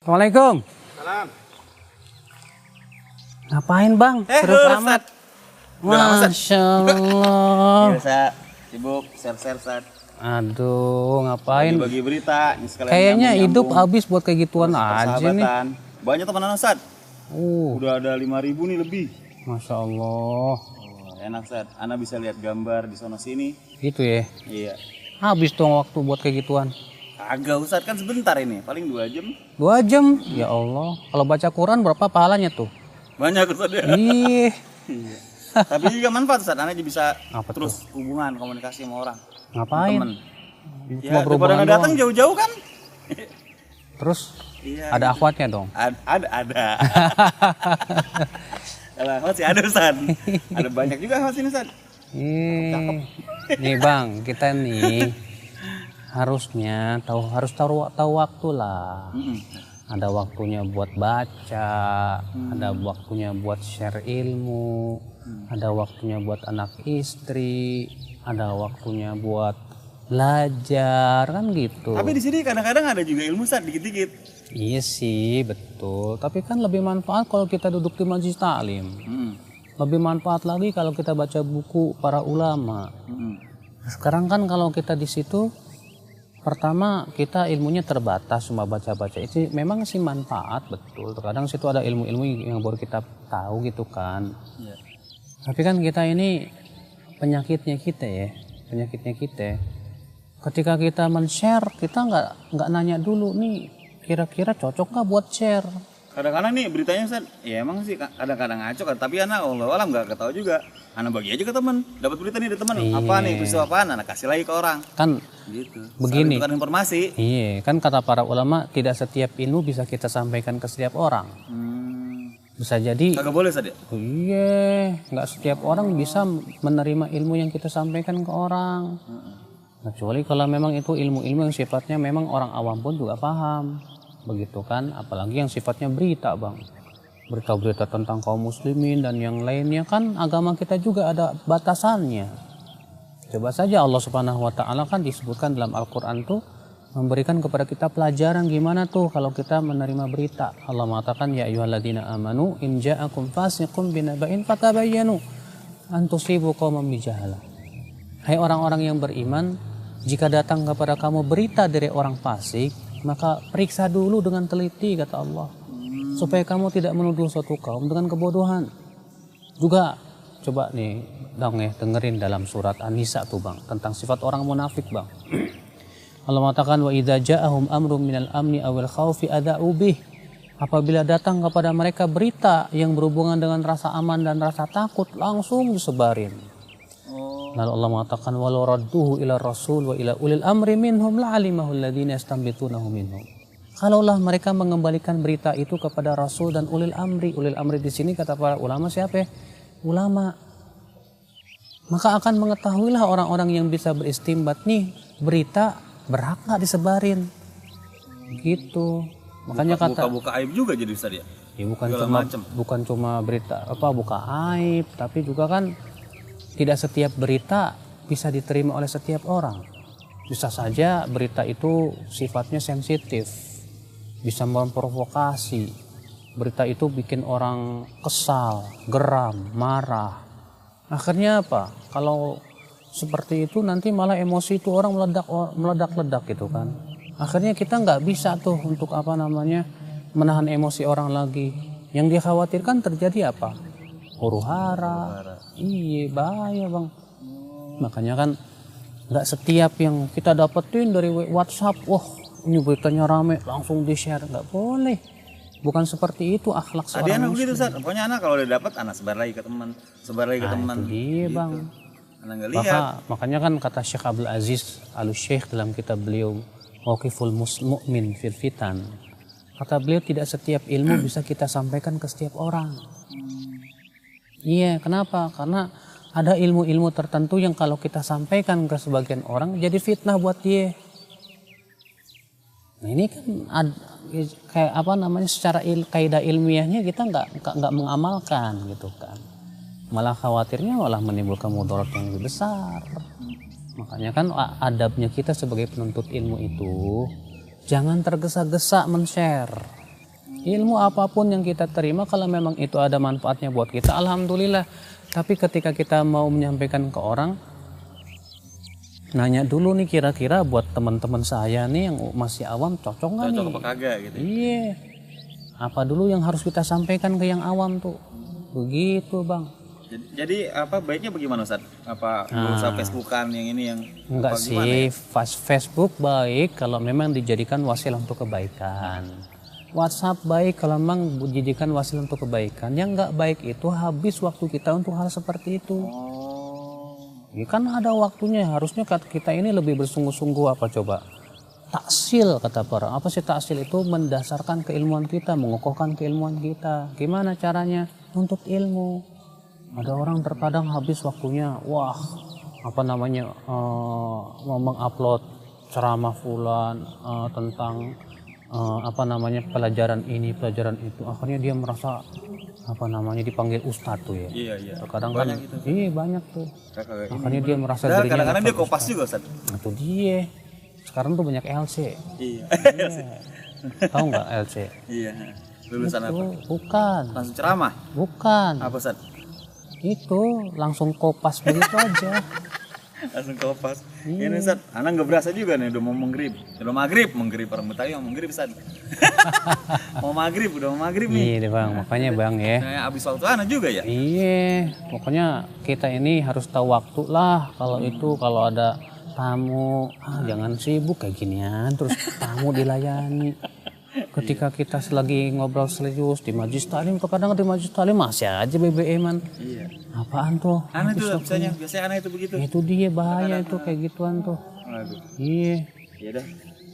Assalamualaikum. Salam. Ngapain bang? Serius amat. Masya Allah. Biasa sibuk share-share Ustaz. Aduh, ngapain? Bagi berita. Kayaknya hidup habis buat kayak gituan aja nih. Banyak teman Ustaz. Udah ada 5.000 nih lebih. Masya Allah. Enak Ustaz. Ana bisa lihat gambar di sono sini. Gitu ya? Iya. Habis dong waktu buat kayak gituan. Agak Ustaz, kan sebentar ini, paling 2 jam. 2 jam? Ya Allah. Kalau baca Quran berapa pahalanya tuh? Banyak Ustaz ya. Ih. Iya. Tapi juga manfaat Ustaz, Ana bisa Apa terus hubungan, komunikasi sama orang. Ngapain? Temen. Cuma Ya, berhubungan daripada datang doang. jauh-jauh kan. Terus Iya. ada akhwatnya dong? Ada. Kalau masih ada Ustaz. Ada banyak juga masih Ustaz. Nih bang, kita nih harusnya harus tahu waktu lah. Ada waktunya buat baca, ada waktunya buat share ilmu, ada waktunya buat anak istri, ada waktunya buat belajar kan gitu. Tapi di sini kadang-kadang ada juga ilmu Ustaz dikit-dikit. Iya sih betul. Tapi kan lebih manfaat kalau kita duduk di majelis taklim. Lebih manfaat lagi kalau kita baca buku para ulama. Sekarang kan kalau kita di situ, pertama kita ilmunya terbatas, cuma baca-baca. Itu memang sih manfaat betul. Terkadang situ ada ilmu-ilmu yang baru kita tahu gitu kan. Iya. Tapi kan kita ini penyakitnya kita ya, Ketika kita men-share, kita nggak nanya dulu nih, kira-kira cocok nggak buat share. Kadang-kadang nih beritanya Ustaz, ya emang sih kadang-kadang ngaco kan, tapi anak Allah alam nggak ketahui juga. Anak bagi aja ke teman, dapat berita nih dari teman, apa nih peristiwa apaan, anak kasih lagi ke orang. Kan Gitu. begini. Bukan informasi. Iya, kan kata para ulama tidak setiap ilmu bisa kita sampaikan ke setiap orang. Bisa jadi. Kagak boleh Ustaz ya? Iya, nggak setiap orang bisa menerima ilmu yang kita sampaikan ke orang. Kecuali kalau memang itu ilmu-ilmu yang sifatnya memang orang awam pun juga paham. Begitu kan, apalagi yang sifatnya berita bang. Berita-berita tentang kaum muslimin dan yang lainnya kan agama kita juga ada batasannya. Coba saja Allah Subhanahu wa taala kan disebutkan dalam Al-Qur'an tuh memberikan kepada kita pelajaran gimana tuh kalau kita menerima berita. Allah mengatakan ya ayyuhalladzina amanu in ja'akum fasiqun binaba'in fatabayyanu an tusibu qauman bijahalah. Hai orang-orang yang beriman, jika datang kepada kamu berita dari orang fasik, maka periksa dulu dengan teliti kata Allah. Supaya kamu tidak menuduh suatu kaum dengan kebodohan. Juga coba nih dong ya dengerin dalam surat An-Nisa tuh bang, tentang sifat orang munafik bang. Allah mengatakan wa idza ja'ahum amrun minal amni awil khaufi adza'u bih. Apabila datang kepada mereka berita yang berhubungan dengan rasa aman dan rasa takut, langsung disebarin. Lalu Allah mengatakan walau radduhu ila rasul wa ila ulil amri minhum la'alimahu alladhina yastanbitunahu minhum. Kalaulah mereka mengembalikan berita itu kepada rasul dan ulil amri di sini kata para ulama siapa ya? Ulama. Maka akan mengetahuilah orang-orang yang bisa beristimbat nih berita berhak nggak disebarin. Gitu. Makanya buka aib juga jadi Ustaz ya? Ya bukan cuma berita buka aib, tapi juga kan tidak setiap berita bisa diterima oleh setiap orang. Bisa saja berita itu sifatnya sensitif, bisa memprovokasi. Berita itu bikin orang kesal, geram, marah. Akhirnya apa? Kalau seperti itu nanti malah emosi itu orang meledak-ledak gitu kan. Akhirnya kita nggak bisa tuh untuk menahan emosi orang lagi. Yang dikhawatirkan terjadi apa? Huru-hara. Iya bahaya bang. Makanya kan nggak setiap yang kita dapetin dari WhatsApp, wah ini beritanya rame langsung di share, nggak boleh. Bukan seperti itu akhlak seorang muslim. Begitu Ustaz. Pokoknya anak kalau udah dapat anak sebar lagi ke teman, Itu dia gitu. bang. Anak nggak lihat. Makanya kan kata Syekh Abdul Aziz Al-Syekh dalam kitab beliau Mauqiful Mu'min fil Fitan. Kata beliau tidak setiap ilmu bisa kita sampaikan ke setiap orang. Iya, kenapa? Karena ada ilmu-ilmu tertentu yang kalau kita sampaikan ke sebagian orang jadi fitnah buat dia. Nah ini kan kayak secara kaidah ilmiahnya kita nggak mengamalkan gitu kan. Malah khawatirnya malah menimbulkan mudarat yang lebih besar. Makanya kan adabnya kita sebagai penuntut ilmu itu jangan tergesa-gesa men-share. Ilmu apapun yang kita terima kalau memang itu ada manfaatnya buat kita, alhamdulillah. Tapi ketika kita mau menyampaikan ke orang, nanya dulu nih kira-kira buat teman-teman saya nih yang masih awam cocok nggak nih? Cocok apa kagak gitu. Iya. Apa dulu yang harus kita sampaikan ke yang awam tuh? Begitu bang. Jadi apa baiknya bagaimana Ustaz? Apa berusaha Facebookan yang ini yang Enggak apa, gimana ya? sih, Facebook baik kalau memang dijadikan wasilah untuk kebaikan. WhatsApp baik kalau memang dijadikan wasilah untuk kebaikan. Yang enggak baik itu habis waktu kita untuk hal seperti itu. Ya kan ada waktunya, harusnya kita ini lebih bersungguh-sungguh apa coba? Taksil kata para. Apa sih taksil itu? Mendasarkan keilmuan kita, mengokohkan keilmuan kita. Gimana caranya? Nuntut ilmu. Ada orang terkadang habis waktunya, wah apa namanya mengupload ceramah fulan tentang apa namanya pelajaran ini pelajaran itu, akhirnya dia merasa apa namanya dipanggil ustadz tuh ya. Iya. Terkadang Banyak kan itu. iya banyak tuh. Kayak ini. Akhirnya dia merasa Nah, dirinya kadang-kadang dia level kopas ustadz. juga Ustaz. Nah, itu dia. Sekarang tuh banyak LC. Iya. Tahu nggak LC? Iya. Lulusan apa? Itu bukan. Langsung ceramah. Bukan. Apa Ustaz? Itu langsung kopas begitu aja. Langsung kopas. Ini Ustaz, anak nggak berasa juga nih udah mau maghrib. Udah maghrib orang Betawi mau maghrib Ustaz. Mau maghrib, udah mau maghrib nih. Iya deh bang, makanya bang ya. Nah, abis waktu anak juga ya? Iya, pokoknya kita ini harus tahu waktu lah. Kalau itu kalau ada tamu, jangan sibuk kayak ginian. Terus tamu dilayani. Ketika kita lagi ngobrol serius di majlis taklim, terkadang di majlis taklim masih aja BBM-an. Iya. Apaan tuh? Anak tuh biasanya anak itu begitu. Itu dia bahaya itu kayak gituan tuh. Aduh. Iya. Iya dah.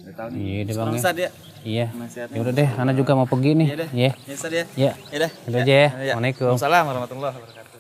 Udah tahu nih. Iya deh bang. Sekarang Ya. Ustaz ya. Iya. Nasihatnya. Ya udah deh, Ana juga mau pergi nih. Iya deh. Iya. Ya Ustaz ya. Iya. Ya dah. Udah aja ya. Assalamualaikum. Waalaikumsalam warahmatullahi wabarakatuh.